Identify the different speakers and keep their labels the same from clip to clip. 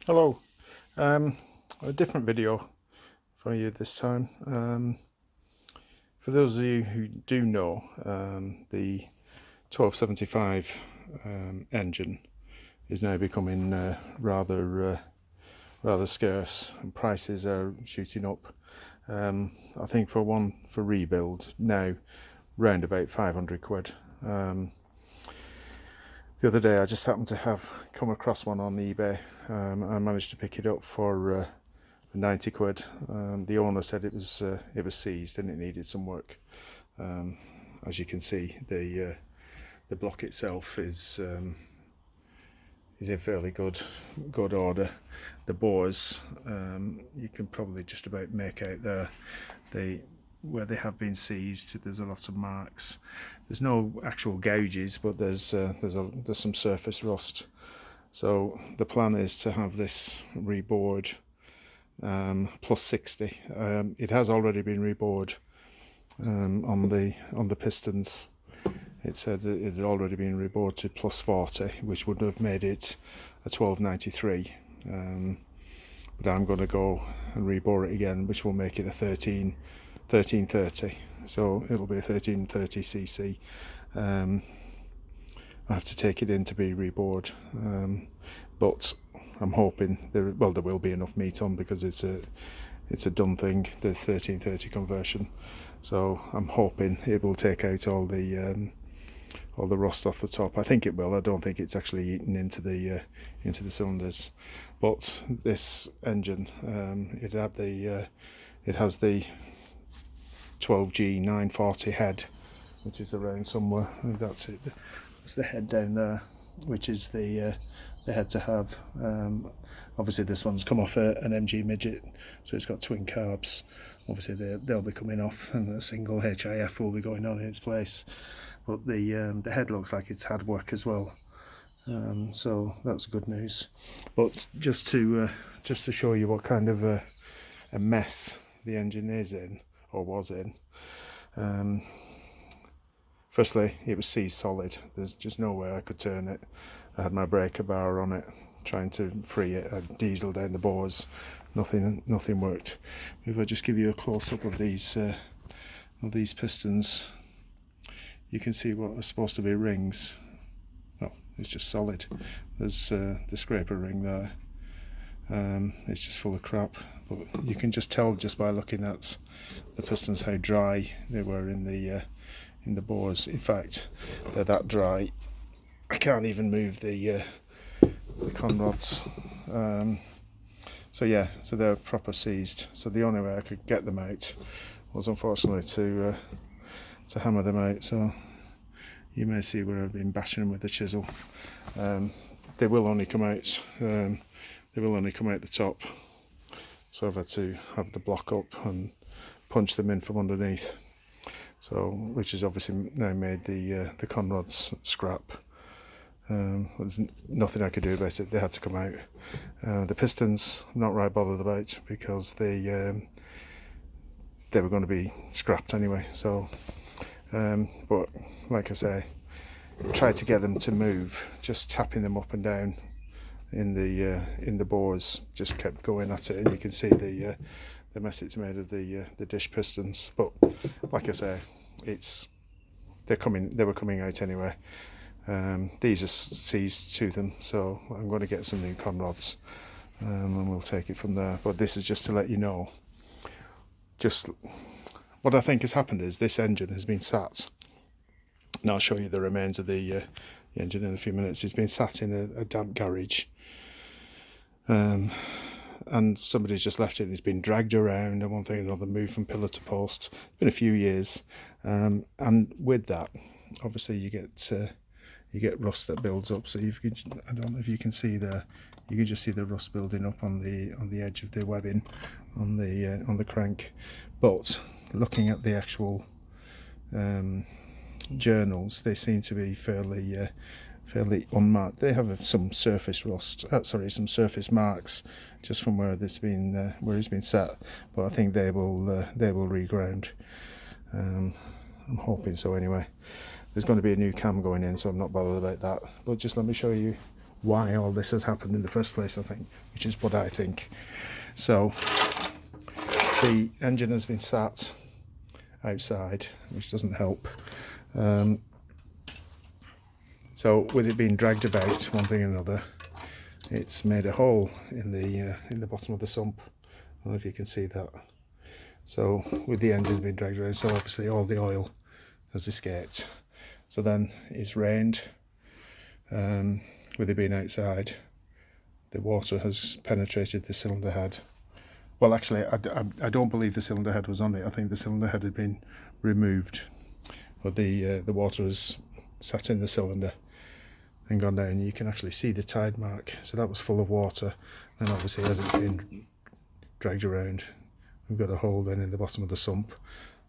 Speaker 1: Hello, a different video for you this time. For those of you who do know, the 1275 engine is now becoming rather scarce, and prices are shooting up. I think for rebuild now, round about 500 quid. The other day I just happened to have come across one on eBay. I managed to pick it up for 90 quid. The owner said it was seized and it needed some work. As you can see, the block itself is in fairly good order. The bores, you can probably just about make out there. Where they have been seized, there's a lot of marks. There's no actual gouges, but there's some surface rust. So the plan is to have this rebored plus 60. It has already been rebored on the pistons. It said that it had already been rebored to plus 40, which would have made it a 1293. But I'm going to go and rebore it again, which will make it a 1330, so it'll be a 1330cc. I have to take it in to be rebored, but I'm hoping there will be enough meat on, because it's a done thing, the 1330 conversion. So I'm hoping it will take out all the rust off the top. I think it will. I don't think it's actually eaten into the cylinders. But this engine, it has the 12G 940 head, which is around somewhere. And that's it. That's the head down there, which is the head to have. Obviously this one's come off an MG Midget, so it's got twin carbs. Obviously they'll be coming off, and a single HIF will be going on in its place. But the head looks like it's had work as well, so that's good news. But just to show you what kind of a mess the engine is in, or was in. Firstly, it was seized solid. There's just no way I could turn it. I had my breaker bar on it, trying to free it. I diesel down the bores. Nothing worked. If I just give you a close up of these pistons, you can see what are supposed to be rings. No, it's just solid. There's the scraper ring there. It's just full of crap. But you can just tell just by looking at the pistons how dry they were in the bores. In fact, they're that dry I can't even move the conrods. So they're proper seized. So the only way I could get them out was unfortunately to hammer them out. So you may see where I've been bashing them with the chisel. They will only come out. They will only come out the top. So I've had to have the block up and punch them in from underneath. So, which has obviously now made the conrods scrap. There's nothing I could do about it. They had to come out. The pistons, I'm not right bothered about, because they were going to be scrapped anyway. So, but like I say, try to get them to move. Just tapping them up and down in the bores. Just kept going at it, and you can see the mess it's made of the dish pistons. But like I say, they were coming out anyway. These are seized to them, so I'm going to get some new conrods, and we'll take it from there. But this is just to let you know, just what I think has happened is this engine has been sat, and I'll show you the remains of the engine in a few minutes. It's been sat in a damp garage, and somebody's just left it, and it's been dragged around and one thing and another, moved from pillar to post. It's been a few years, and with that, obviously you get rust that builds up. So I don't know if you can see there, you can just see the rust building up on the edge of the webbing on the crank. But looking at the actual journals, they seem to be fairly unmarked. They have some surface rust, some surface marks just from where it's been sat. But I think they will reground. I'm hoping so anyway. There's going to be a new cam going in, so I'm not bothered about that. But just let me show you why all this has happened in the first place, I think, which is what I think. So the engine has been sat outside, which doesn't help. So with it being dragged about one thing or another, it's made a hole in the bottom of the sump. I don't know if you can see that. So with the engine being dragged around, so obviously all the oil has escaped. So then it's rained. With it being outside, the water has penetrated the cylinder head. Well, actually, I don't believe the cylinder head was on it. I think the cylinder head had been removed, but the water has sat in the cylinder and gone down. You can actually see the tide mark. So that was full of water. Then obviously, as it's been dragged around, we've got a hole then in the bottom of the sump.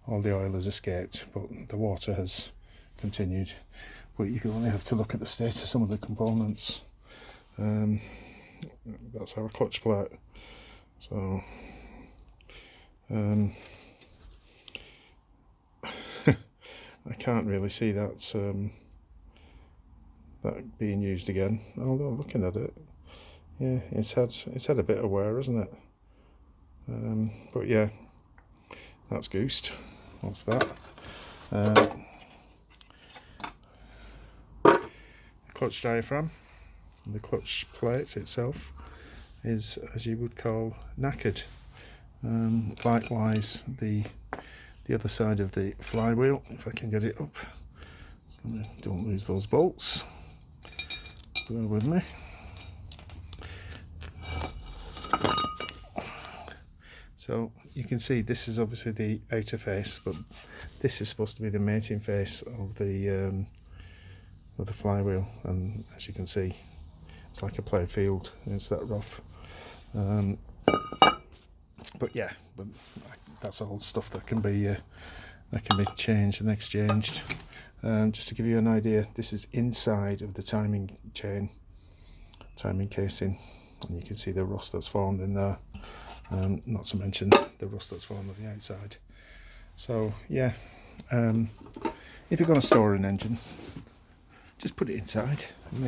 Speaker 1: All the oil has escaped, but the water has continued. But you can only have to look at the state of some of the components. That's our clutch plate. So I can't really see that being used again. Although looking at it, yeah, it's had a bit of wear, hasn't it? But yeah, that's goosed. What's that? Clutch diaphragm, and the clutch plate itself is, as you would call, knackered. Likewise, the other side of the flywheel, if I can get it up, so don't lose those bolts. Bear with me. So you can see this is obviously the outer face, but this is supposed to be the mating face of the flywheel, and as you can see, it's like a played field. It's that rough. But yeah, but that's all stuff that can be changed and exchanged. Just to give you an idea, this is inside of the timing chain, timing casing, and you can see the rust that's formed in there. Not to mention the rust that's formed on the outside. So yeah, if you're going to store an engine, just put it inside. It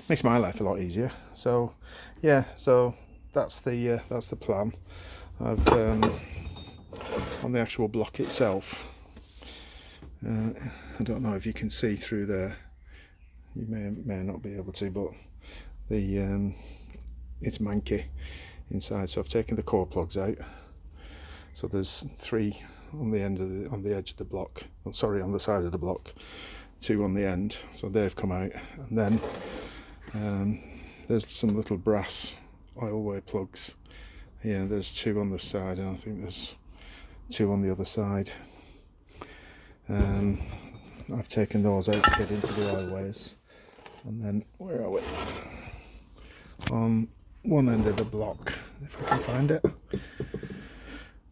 Speaker 1: makes my life a lot easier. So yeah, so that's the plan. I've on the actual block itself, I don't know if you can see through there. You may not be able to, but it's manky inside. So I've taken the core plugs out. So there's 3 on the edge of the block. Oh, sorry, on the side of the block. 2 on the end, so they've come out, and then there's some little brass oil-way plugs. Yeah, there's 2 on this side, and I think there's 2 on the other side. I've taken those out to get into the oil-ways, and then where are we? On one end of the block, if I can find it.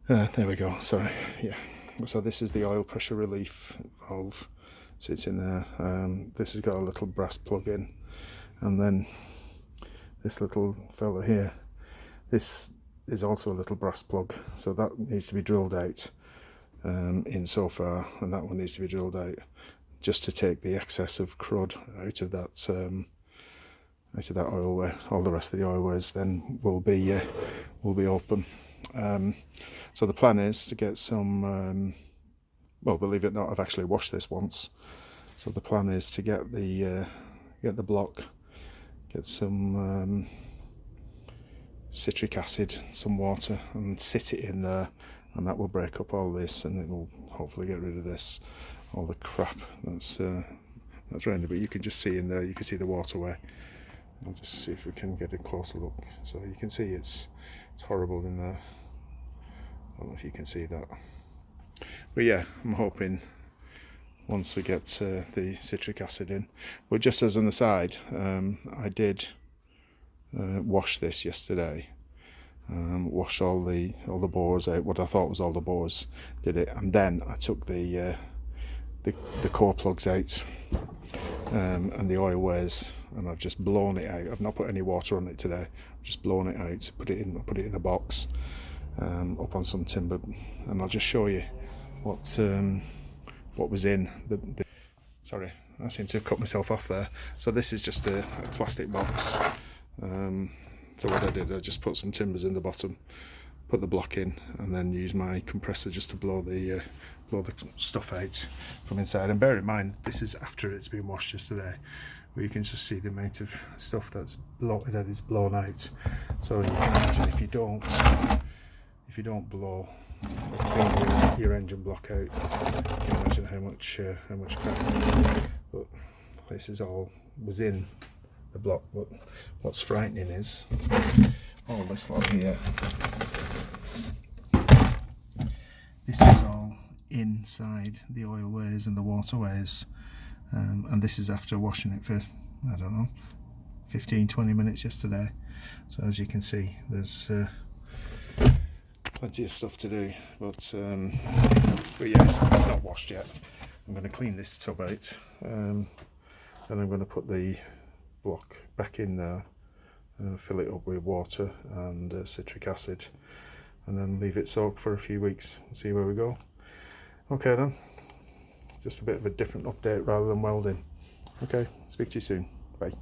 Speaker 1: There we go. Sorry. Yeah. So this is the oil pressure relief valve. Sits in there. This has got a little brass plug in, and then this little fella here, this is also a little brass plug, so that needs to be drilled out in so far, and that one needs to be drilled out just to take the excess of crud out of that oil way. All the rest of the oil ways then will be open. So the plan is to get some. Well, believe it or not, I've actually washed this once. So the plan is to get the block, get some citric acid, some water, and sit it in there, and that will break up all this, and it will hopefully get rid of this, all the crap that's around it. But you can just see in there, you can see the waterway. I'll just see if we can get a closer look. So you can see it's horrible in there. I don't know if you can see that. But yeah, I'm hoping once we get the citric acid in. But just as an aside, I did wash this yesterday. Washed all the bores out, what I thought was all the bores, did it, and then I took the core plugs out and the oil ways, and I've just blown it out. I've not put any water on it today. I've just blown it out, put it in a box up on some timber, and I'll just show you what was in the Sorry, I seem to have cut myself off there. So this is just a plastic box. So what I did, I just put some timbers in the bottom, put the block in, and then use my compressor just to blow the stuff out from inside. And bear in mind, this is after it's been washed yesterday, where you can just see the amount of stuff that is blown out. So you can imagine if you don't blow or clean your engine block out, you can imagine how much crap. But this is all was in the block. But what's frightening is all this lot here. This is all inside the oilways and the waterways, and this is after washing it for, I don't know, 15-20 minutes yesterday. So as you can see, there's plenty of stuff to do, but yeah, it's not washed yet. I'm going to clean this tub out, then I'm going to put the block back in there, fill it up with water and citric acid, and then leave it soak for a few weeks and see where we go. Okay then, just a bit of a different update rather than welding. Okay, speak to you soon. Bye.